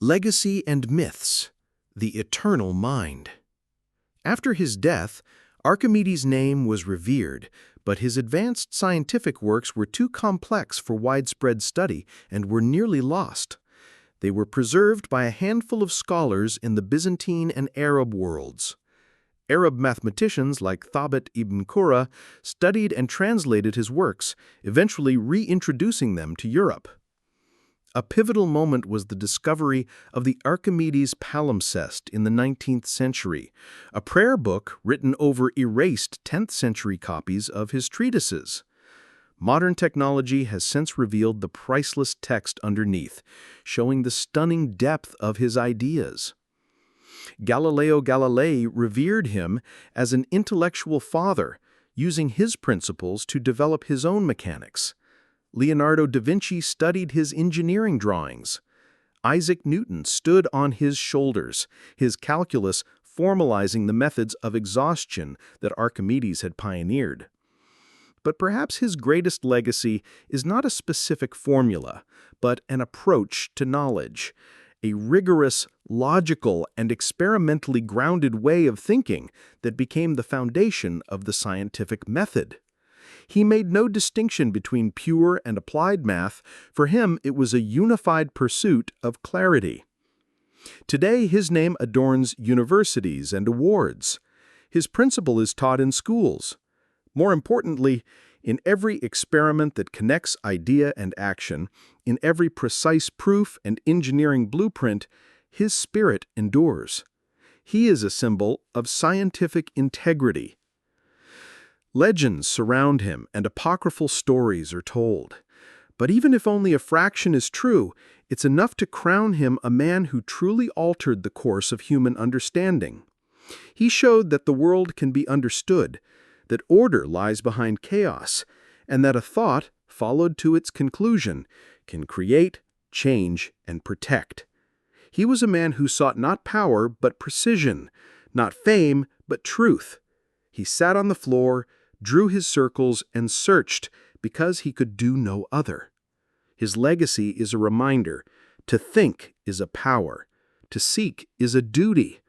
Legacy and Myths, the Eternal Mind. After his death, Archimedes' name was revered, but his advanced scientific works were too complex for widespread study and were nearly lost. They were preserved by a handful of scholars in the Byzantine and Arab worlds. Arab mathematicians like Thabit ibn Qurra studied and translated his works, eventually reintroducing them to Europe. A pivotal moment was the discovery of the Archimedes palimpsest in the 19th century, a prayer book written over erased 10th century copies of his treatises. Modern technology has since revealed the priceless text underneath, showing the stunning depth of his ideas. Galileo Galilei revered him as an intellectual father, using his principles to develop his own mechanics. Leonardo da Vinci studied his engineering drawings. Isaac Newton stood on his shoulders, his calculus formalizing the methods of exhaustion that Archimedes had pioneered. But perhaps his greatest legacy is not a specific formula, but an approach to knowledge, a rigorous, logical, and experimentally grounded way of thinking that became the foundation of the scientific method. He made no distinction between pure and applied math. For him, it was a unified pursuit of clarity. Today, his name adorns universities and awards. His principle is taught in schools. More importantly, in every experiment that connects idea and action, in every precise proof and engineering blueprint, his spirit endures. He is a symbol of scientific integrity. Legends surround him and apocryphal stories are told. But even if only a fraction is true, it's enough to crown him a man who truly altered the course of human understanding. He showed that the world can be understood, that order lies behind chaos, and that a thought, followed to its conclusion, can create, change, and protect. He was a man who sought not power but precision, not fame but truth. He sat on the floor, drew his circles, and searched because he could do no other. His legacy is a reminder: to think is a power, to seek is a duty,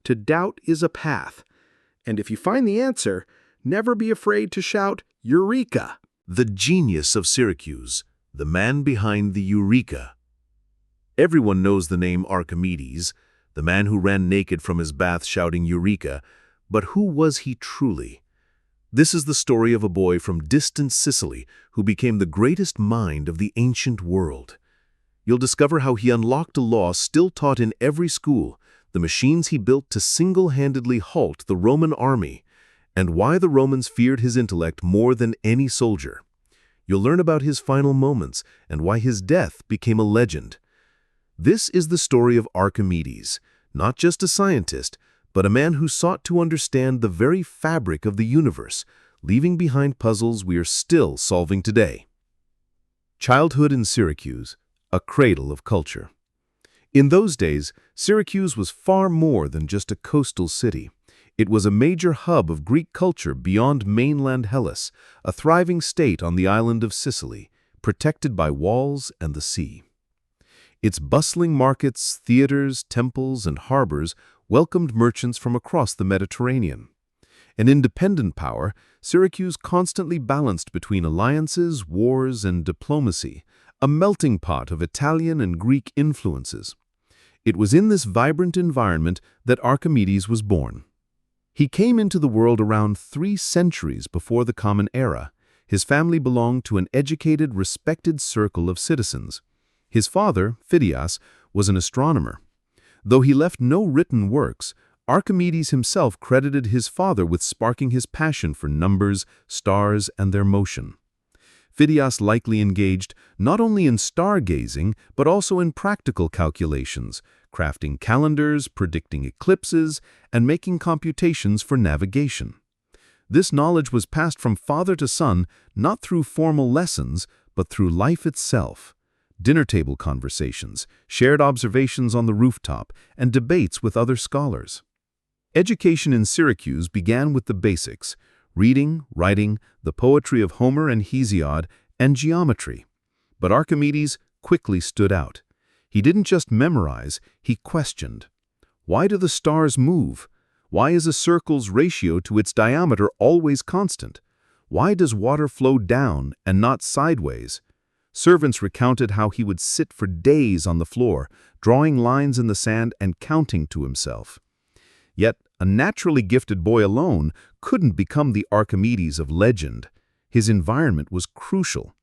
to doubt is a path. And if you find the answer, never be afraid to shout, Eureka! The genius of Syracuse, the man behind the Eureka. Everyone knows the name Archimedes, the man who ran naked from his bath shouting Eureka, but who was he truly? This is the story of a boy from distant Sicily who became the greatest mind of the ancient world. You'll discover how he unlocked a law still taught in every school, the machines he built to single-handedly halt the Roman army, and why the Romans feared his intellect more than any soldier. You'll learn about his final moments and why his death became a legend. This is the story of Archimedes, not just a scientist, but a man who sought to understand the very fabric of the universe, leaving behind puzzles we are still solving today. Childhood in Syracuse, a cradle of culture. In those days, Syracuse was far more than just a coastal city. It was a major hub of Greek culture beyond mainland Hellas, a thriving state on the island of Sicily, protected by walls and the sea. Its bustling markets, theaters, temples, and harbors welcomed merchants from across the Mediterranean. An independent power, Syracuse constantly balanced between alliances, wars, and diplomacy, a melting pot of Italian and Greek influences. It was in this vibrant environment that Archimedes was born. He came into the world around 3 centuries before the Common Era. His family belonged to an educated, respected circle of citizens. His father, Phidias, was an astronomer. Though he left no written works, Archimedes himself credited his father with sparking his passion for numbers, stars, and their motion. Phidias likely engaged not only in stargazing, but also in practical calculations, crafting calendars, predicting eclipses, and making computations for navigation. This knowledge was passed from father to son not through formal lessons, but through life itself. Dinner table conversations, shared observations on the rooftop, and debates with other scholars. Education in Syracuse began with the basics: reading, writing, the poetry of Homer and Hesiod, and geometry. But Archimedes quickly stood out. He didn't just memorize, he questioned. Why do the stars move? Why is a circle's ratio to its diameter always constant? Why does water flow down and not sideways? Servants recounted how he would sit for days on the floor, drawing lines in the sand and counting to himself. Yet, a naturally gifted boy alone couldn't become the Archimedes of legend. His environment was crucial.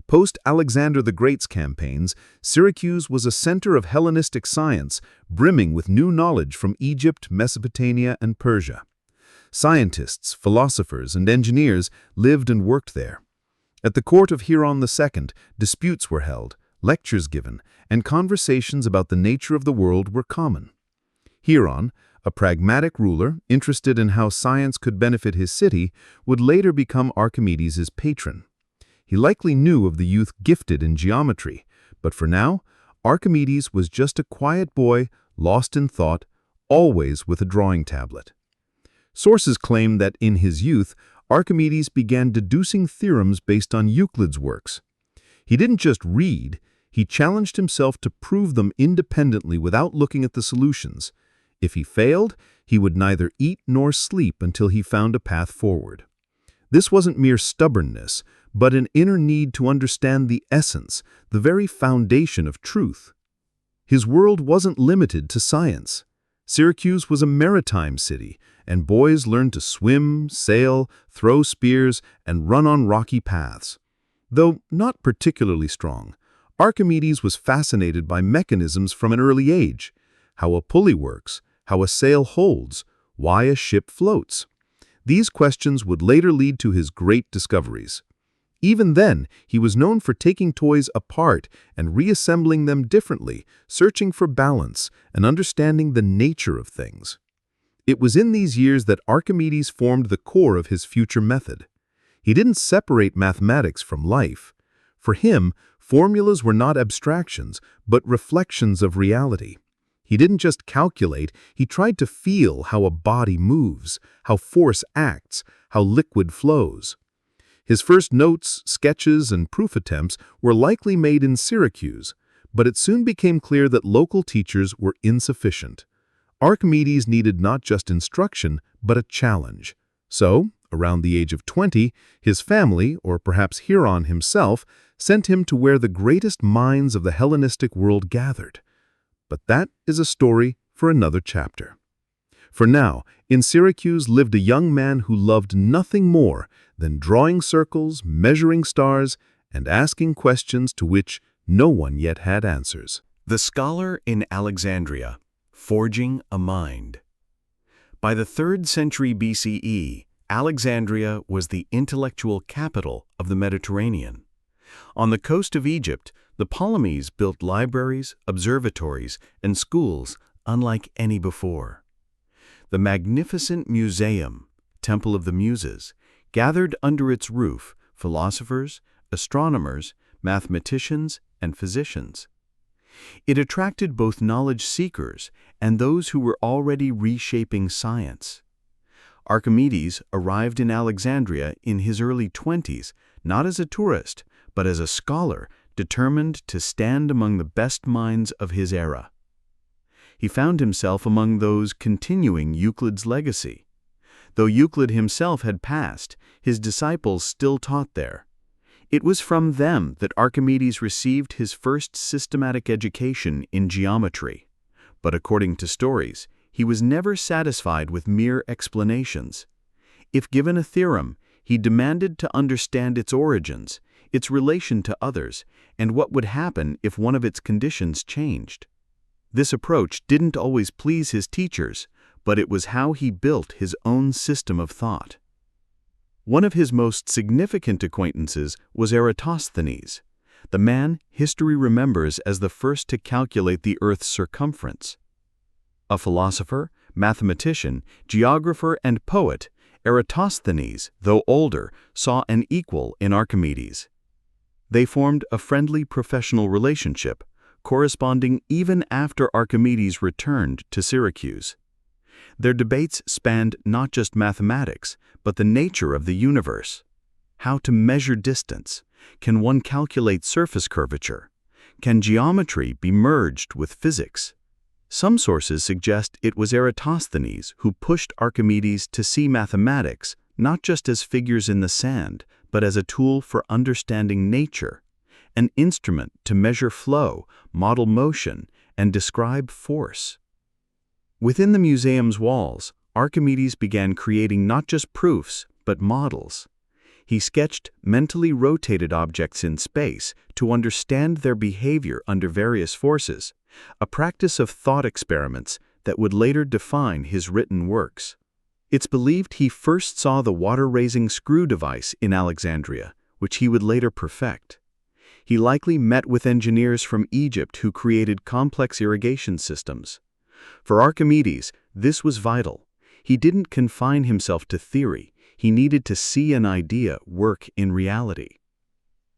Post-Alexander the Great's campaigns, Syracuse was a center of Hellenistic science, brimming with new knowledge from Egypt, Mesopotamia, and Persia. Scientists, philosophers, and engineers lived and worked there. At the court of Hieron II, disputes were held, lectures given, and conversations about the nature of the world were common. Hieron, a pragmatic ruler interested in how science could benefit his city, would later become Archimedes' patron. He likely knew of the youth gifted in geometry, but for now, Archimedes was just a quiet boy, lost in thought, always with a drawing tablet. Sources claim that in his youth, Archimedes began deducing theorems based on Euclid's works. He didn't just read, he challenged himself to prove them independently without looking at the solutions. If he failed, he would neither eat nor sleep until he found a path forward. This wasn't mere stubbornness, but an inner need to understand the essence, the very foundation of truth. His world wasn't limited to science. Syracuse was a maritime city, and boys learned to swim, sail, throw spears, and run on rocky paths. Though not particularly strong, Archimedes was fascinated by mechanisms from an early age: how a pulley works, how a sail holds, why a ship floats. These questions would later lead to his great discoveries. Even then, he was known for taking toys apart and reassembling them differently, searching for balance and understanding the nature of things. It was in these years that Archimedes formed the core of his future method. He didn't separate mathematics from life. For him, formulas were not abstractions, but reflections of reality. He didn't just calculate, he tried to feel how a body moves, how force acts, how liquid flows. His first notes, sketches, and proof attempts were likely made in Syracuse, but it soon became clear that local teachers were insufficient. Archimedes needed not just instruction, but a challenge. So, around the age of 20, his family, or perhaps Hieron himself, sent him to where the greatest minds of the Hellenistic world gathered. But that is a story for another chapter. For now, in Syracuse lived a young man who loved nothing more than drawing circles, measuring stars, and asking questions to which no one yet had answers. The scholar in Alexandria, forging a mind. By the 3rd century BCE, Alexandria was the intellectual capital of the Mediterranean. On the coast of Egypt, the Ptolemies built libraries, observatories, and schools unlike any before. The magnificent museum, Temple of the Muses, gathered under its roof philosophers, astronomers, mathematicians, and physicians. It attracted both knowledge seekers and those who were already reshaping science. Archimedes arrived in Alexandria in his early 20s, not as a tourist, but as a scholar determined to stand among the best minds of his era. He found himself among those continuing Euclid's legacy. Though Euclid himself had passed, his disciples still taught there. It was from them that Archimedes received his first systematic education in geometry. But according to stories, he was never satisfied with mere explanations. If given a theorem, he demanded to understand its origins, its relation to others, and what would happen if one of its conditions changed. This approach didn't always please his teachers, but it was how he built his own system of thought. One of his most significant acquaintances was Eratosthenes, the man history remembers as the first to calculate the Earth's circumference. A philosopher, mathematician, geographer, and poet, Eratosthenes, though older, saw an equal in Archimedes. They formed a friendly professional relationship, corresponding even after Archimedes returned to Syracuse. Their debates spanned not just mathematics, but the nature of the universe. How to measure distance? Can one calculate surface curvature? Can geometry be merged with physics? Some sources suggest it was Eratosthenes who pushed Archimedes to see mathematics not just as figures in the sand, but as a tool for understanding nature, an instrument to measure flow, model motion, and describe force. Within the museum's walls, Archimedes began creating not just proofs, but models. He sketched mentally rotated objects in space to understand their behavior under various forces, a practice of thought experiments that would later define his written works. It's believed he first saw the water-raising screw device in Alexandria, which he would later perfect. He likely met with engineers from Egypt who created complex irrigation systems. For Archimedes, this was vital. He didn't confine himself to theory. He needed to see an idea work in reality.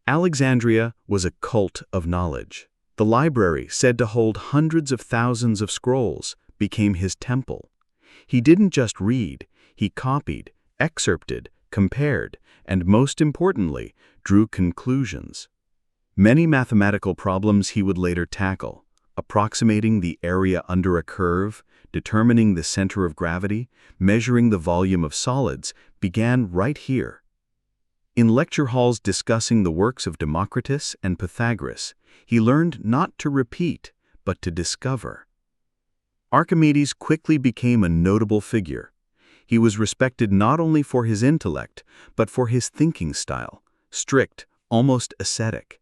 Alexandria was a cult of knowledge. The library, said to hold hundreds of thousands of scrolls, became his temple. He didn't just read, he copied, excerpted, compared, and most importantly, drew conclusions. Many mathematical problems he would later tackle, approximating the area under a curve, determining the center of gravity, measuring the volume of solids, began right here. In lecture halls discussing the works of Democritus and Pythagoras, he learned not to repeat, but to discover. Archimedes quickly became a notable figure. He was respected not only for his intellect, but for his thinking style, strict, almost ascetic.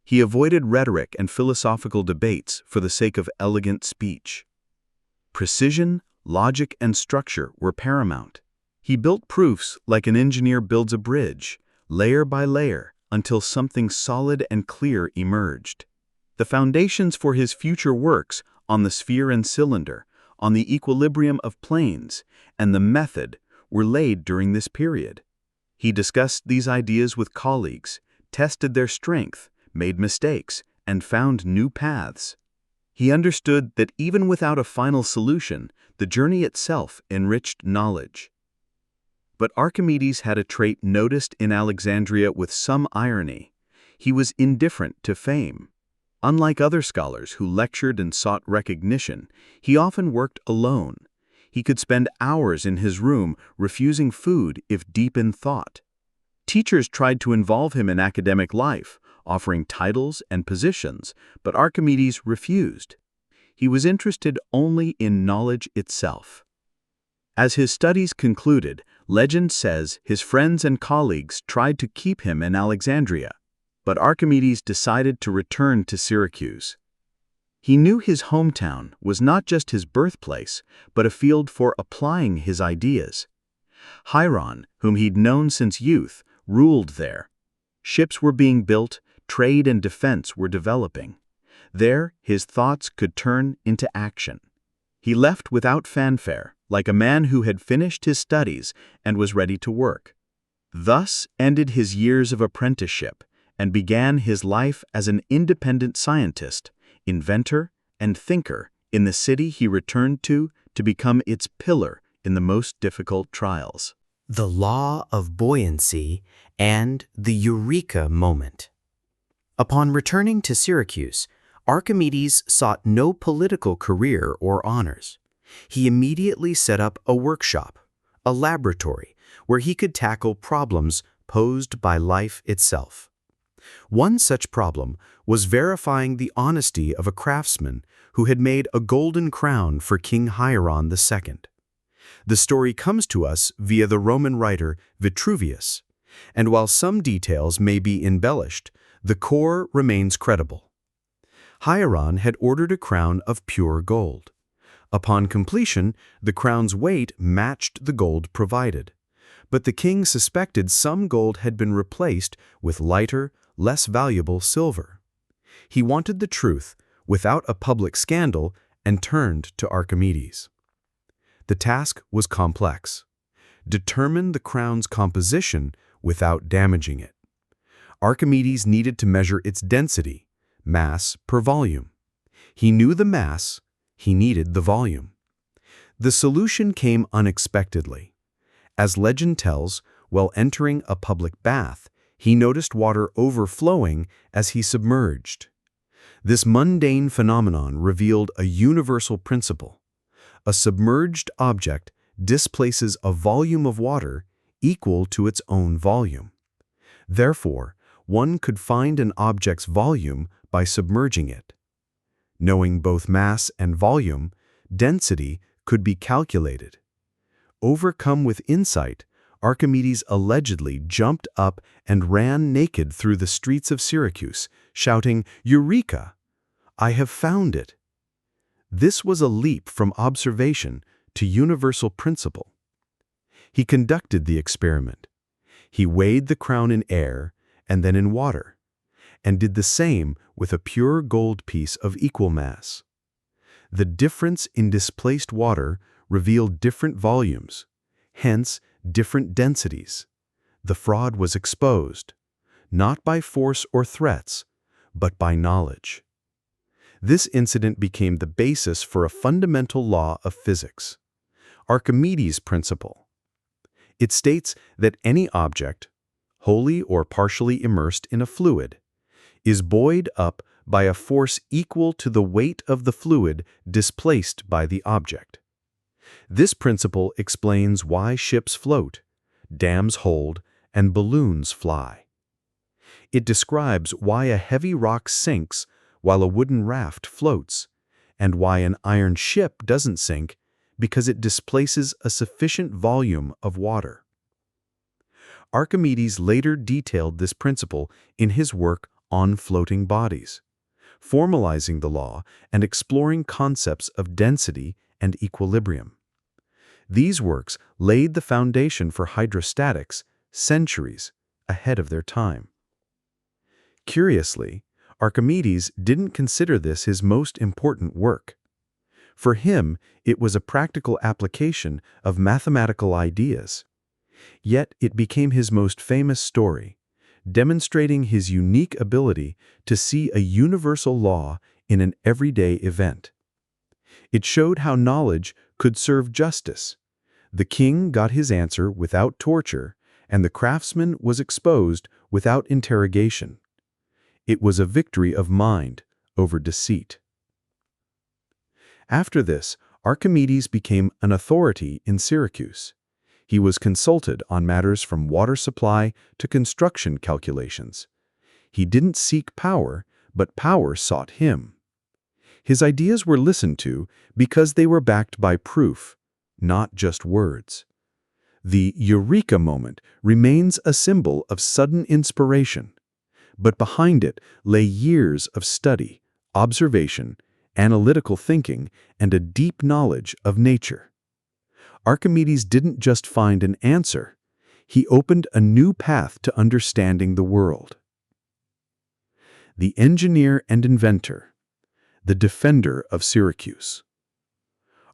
He avoided rhetoric and philosophical debates for the sake of elegant speech. Precision, logic, and structure were paramount. He built proofs like an engineer builds a bridge, layer by layer, until something solid and clear emerged. The foundations for his future works on the sphere and cylinder, on the equilibrium of planes, and the method were laid during this period. He discussed these ideas with colleagues, tested their strength, made mistakes, and found new paths. He understood that even without a final solution, the journey itself enriched knowledge. But Archimedes had a trait noticed in Alexandria with some irony. He was indifferent to fame. Unlike other scholars who lectured and sought recognition, he often worked alone. He could spend hours in his room refusing food if deep in thought. Teachers tried to involve him in academic life, offering titles and positions, but Archimedes refused. He was interested only in knowledge itself. As his studies concluded, legend says his friends and colleagues tried to keep him in Alexandria, but Archimedes decided to return to Syracuse. He knew his hometown was not just his birthplace, but a field for applying his ideas. Hieron, whom he'd known since youth, ruled there. Ships were being built, trade and defense were developing. There, his thoughts could turn into action. He left without fanfare, like a man who had finished his studies and was ready to work. Thus ended his years of apprenticeship and began his life as an independent scientist, inventor, and thinker in the city he returned to become its pillar in the most difficult trials. The law of buoyancy and the Eureka moment. Upon returning to Syracuse, Archimedes sought no political career or honors. He immediately set up a workshop, a laboratory, where he could tackle problems posed by life itself. One such problem was verifying the honesty of a craftsman who had made a golden crown for King Hieron II. The story comes to us via the Roman writer Vitruvius, and while some details may be embellished, the core remains credible. Hieron had ordered a crown of pure gold. Upon completion, the crown's weight matched the gold provided, but the king suspected some gold had been replaced with lighter, less valuable silver. He wanted the truth without a public scandal and turned to Archimedes. The task was complex. Determine the crown's composition without damaging it. Archimedes needed to measure its density, mass per volume. He knew the mass, he needed the volume. The solution came unexpectedly. As legend tells, while entering a public bath, he noticed water overflowing as he submerged. This mundane phenomenon revealed a universal principle. A submerged object displaces a volume of water equal to its own volume. Therefore, one could find an object's volume by submerging it. Knowing both mass and volume, density could be calculated. Overcome with insight, Archimedes allegedly jumped up and ran naked through the streets of Syracuse, shouting, "Eureka! I have found it!" This was a leap from observation to universal principle. He conducted the experiment. He weighed the crown in air and then in water, and did the same with a pure gold piece of equal mass. The difference in displaced water revealed different volumes, hence different densities. The fraud was exposed, not by force or threats, but by knowledge. This incident became the basis for a fundamental law of physics, Archimedes' principle. It states that any object, wholly or partially immersed in a fluid, is buoyed up by a force equal to the weight of the fluid displaced by the object. This principle explains why ships float, dams hold, and balloons fly. It describes why a heavy rock sinks while a wooden raft floats, and why an iron ship doesn't sink because it displaces a sufficient volume of water. Archimedes later detailed this principle in his work on floating bodies, formalizing the law and exploring concepts of density and equilibrium. These works laid the foundation for hydrostatics centuries ahead of their time. Curiously, Archimedes didn't consider this his most important work. For him, it was a practical application of mathematical ideas. Yet it became his most famous story, demonstrating his unique ability to see a universal law in an everyday event. It showed how knowledge could serve justice. The king got his answer without torture, and the craftsman was exposed without interrogation. It was a victory of mind over deceit. After this, Archimedes became an authority in Syracuse. He was consulted on matters from water supply to construction calculations. He didn't seek power, but power sought him. His ideas were listened to because they were backed by proof, not just words. The Eureka moment remains a symbol of sudden inspiration, but behind it lay years of study, observation, analytical thinking, and a deep knowledge of nature. Archimedes didn't just find an answer, he opened a new path to understanding the world. The engineer and inventor, the defender of Syracuse.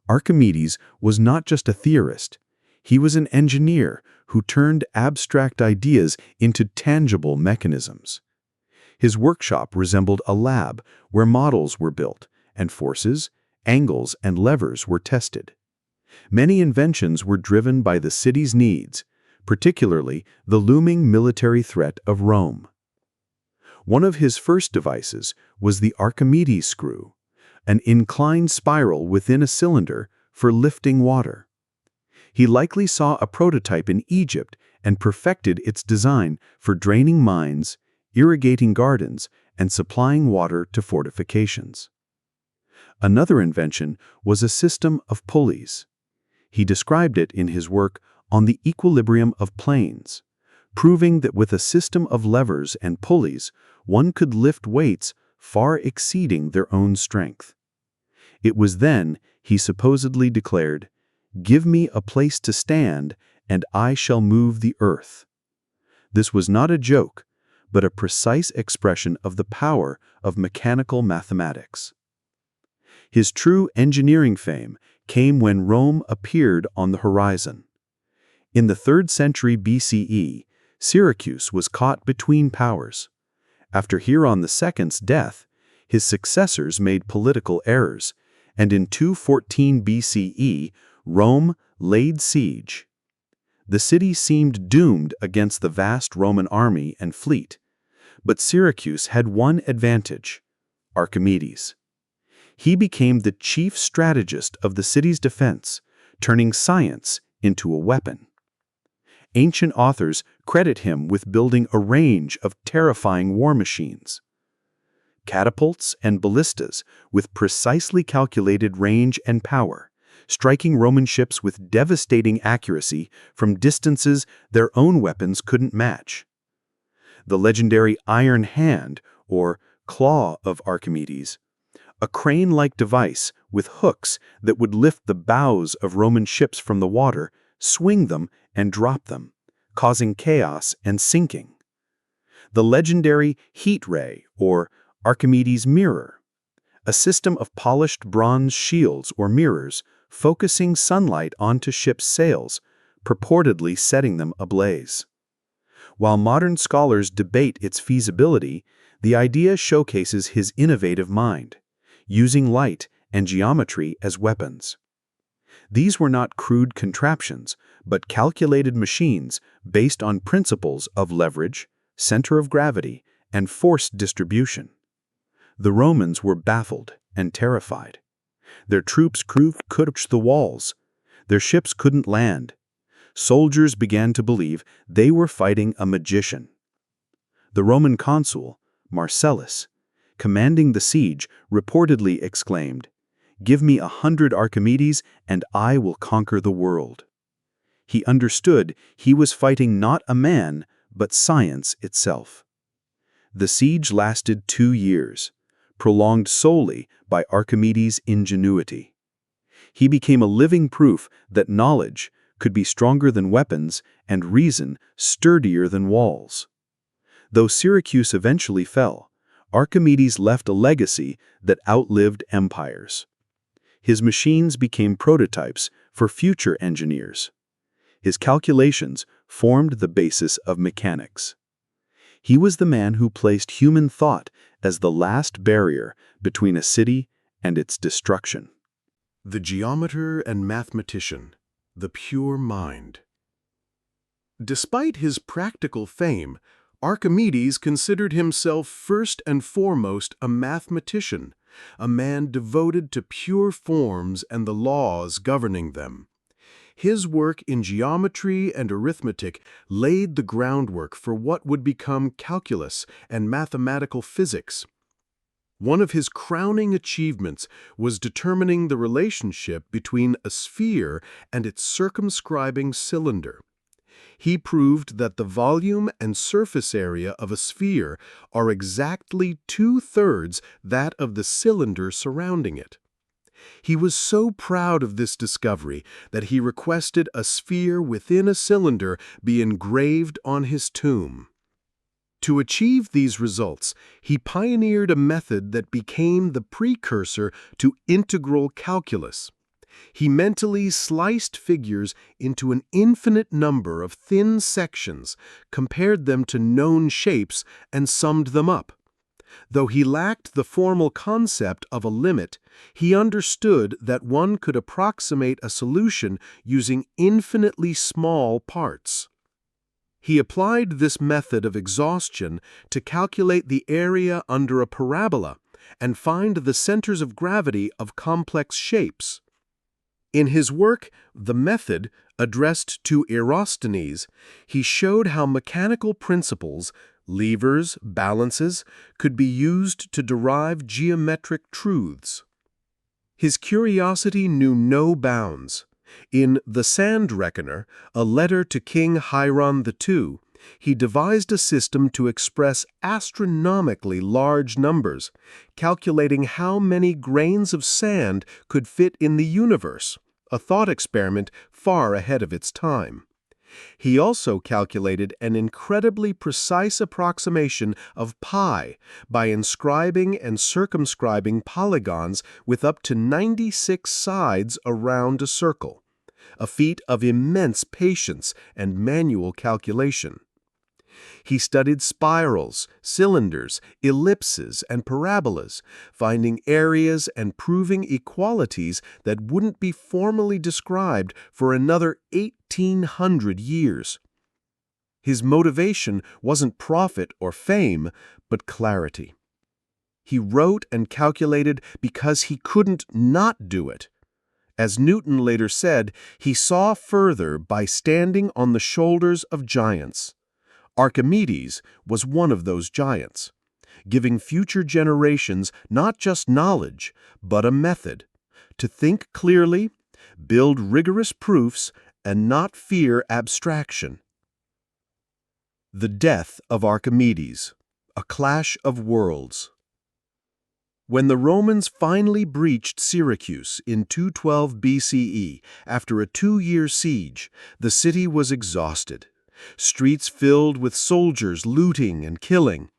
Archimedes was not just a theorist, he was an engineer who turned abstract ideas into tangible mechanisms. His workshop resembled a lab where models were built and forces, angles, and levers were tested. Many inventions were driven by the city's needs, particularly the looming military threat of Rome. One of his first devices was the Archimedes screw, an inclined spiral within a cylinder for lifting water. He likely saw a prototype in Egypt and perfected its design for draining mines, irrigating gardens, and supplying water to fortifications. Another invention was a system of pulleys. He described it in his work on the equilibrium of planes, proving that with a system of levers and pulleys, one could lift weights far exceeding their own strength. It was then he supposedly declared, "Give me a place to stand, and I shall move the earth." This was not a joke, but a precise expression of the power of mechanical mathematics. His true engineering fame came when Rome appeared on the horizon. In the 3rd century BCE, Syracuse was caught between powers. After Hieron II's death, his successors made political errors, and in 214 BCE, Rome laid siege. The city seemed doomed against the vast Roman army and fleet. But Syracuse had one advantage. Archimedes. He became the chief strategist of the city's defense, turning science into a weapon. Ancient authors credit him with building a range of terrifying war machines. Catapults and ballistas with precisely calculated range and power, striking Roman ships with devastating accuracy from distances their own weapons couldn't match. The legendary iron hand, or claw of Archimedes, a crane-like device with hooks that would lift the bows of Roman ships from the water, swing them, and drop them, causing chaos and sinking. The legendary heat ray, or Archimedes' mirror, a system of polished bronze shields or mirrors focusing sunlight onto ships' sails, purportedly setting them ablaze. While modern scholars debate its feasibility, the idea showcases his innovative mind, using light and geometry as weapons. These were not crude contraptions, but calculated machines based on principles of leverage, center of gravity, and force distribution. The Romans were baffled and terrified. Their troops couldn't reach the walls. Their ships couldn't land. Soldiers began to believe they were fighting a magician. The Roman consul, Marcellus, commanding the siege, reportedly exclaimed, "Give me 100 Archimedes and I will conquer the world." He understood he was fighting not a man, but science itself. The siege lasted 2 years, prolonged solely by Archimedes' ingenuity. He became a living proof that knowledge could be stronger than weapons and reason sturdier than walls. Though Syracuse eventually fell, Archimedes left a legacy that outlived empires. His machines became prototypes for future engineers. His calculations formed the basis of mechanics. He was the man who placed human thought as the last barrier between a city and its destruction. The geometer and mathematician, the pure mind. Despite his practical fame, Archimedes considered himself first and foremost a mathematician, a man devoted to pure forms and the laws governing them. His work in geometry and arithmetic laid the groundwork for what would become calculus and mathematical physics. One of his crowning achievements was determining the relationship between a sphere and its circumscribing cylinder. He proved that the volume and surface area of a sphere are exactly 2/3 that of the cylinder surrounding it. He was so proud of this discovery that he requested a sphere within a cylinder be engraved on his tomb. To achieve these results, he pioneered a method that became the precursor to integral calculus. He mentally sliced figures into an infinite number of thin sections, compared them to known shapes, and summed them up. Though he lacked the formal concept of a limit, he understood that one could approximate a solution using infinitely small parts. He applied this method of exhaustion to calculate the area under a parabola and find the centers of gravity of complex shapes. In his work, The Method, addressed to Eratosthenes, he showed how mechanical principles, levers, balances, could be used to derive geometric truths. His curiosity knew no bounds. In The Sand Reckoner, a letter to King Hiram II, he devised a system to express astronomically large numbers, calculating how many grains of sand could fit in the universe, a thought experiment far ahead of its time. He also calculated an incredibly precise approximation of pi by inscribing and circumscribing polygons with up to 96 sides around a circle, a feat of immense patience and manual calculation. He studied spirals, cylinders, ellipses, and parabolas, finding areas and proving equalities that wouldn't be formally described for another 1,800 years. His motivation wasn't profit or fame, but clarity. He wrote and calculated because he couldn't not do it. As Newton later said, he saw further by standing on the shoulders of giants. Archimedes was one of those giants, giving future generations not just knowledge, but a method to think clearly, build rigorous proofs, and not fear abstraction. The death of Archimedes, a clash of worlds. When the Romans finally breached Syracuse in 212 BCE, after a 2-year siege, the city was exhausted. Streets filled with soldiers looting and killing.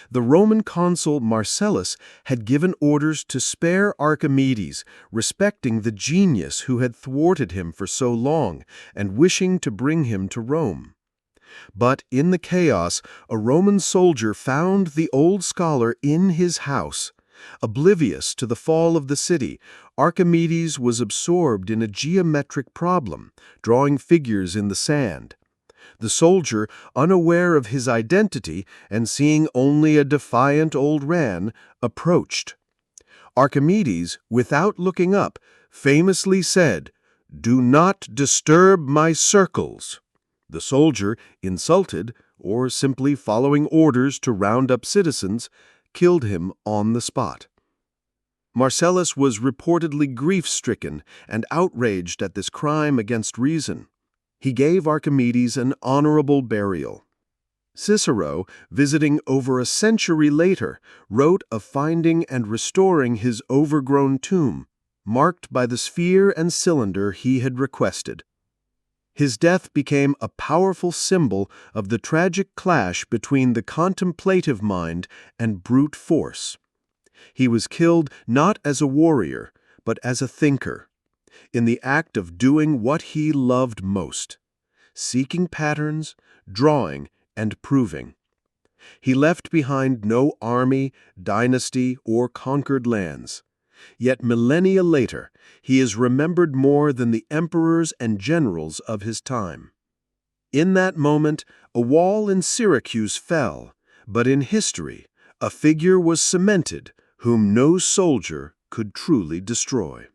The Roman consul Marcellus had given orders to spare Archimedes, respecting the genius who had thwarted him for so long and wishing to bring him to Rome. But in the chaos, a Roman soldier found the old scholar in his house. Oblivious to the fall of the city, Archimedes was absorbed in a geometric problem, drawing figures in the sand. The soldier, unaware of his identity and seeing only a defiant old man, approached. Archimedes, without looking up, famously said, "Do not disturb my circles." The soldier, insulted, or simply following orders to round up citizens, killed him on the spot. Marcellus was reportedly grief-stricken and outraged at this crime against reason. He gave Archimedes an honorable burial. Cicero, visiting over a century later, wrote of finding and restoring his overgrown tomb, marked by the sphere and cylinder he had requested. His death became a powerful symbol of the tragic clash between the contemplative mind and brute force. He was killed not as a warrior, but as a thinker, in the act of doing what he loved most, seeking patterns, drawing, and proving. He left behind no army, dynasty, or conquered lands. Yet millennia later, he is remembered more than the emperors and generals of his time. In that moment, a wall in Syracuse fell, but in history, a figure was cemented whom no soldier could truly destroy.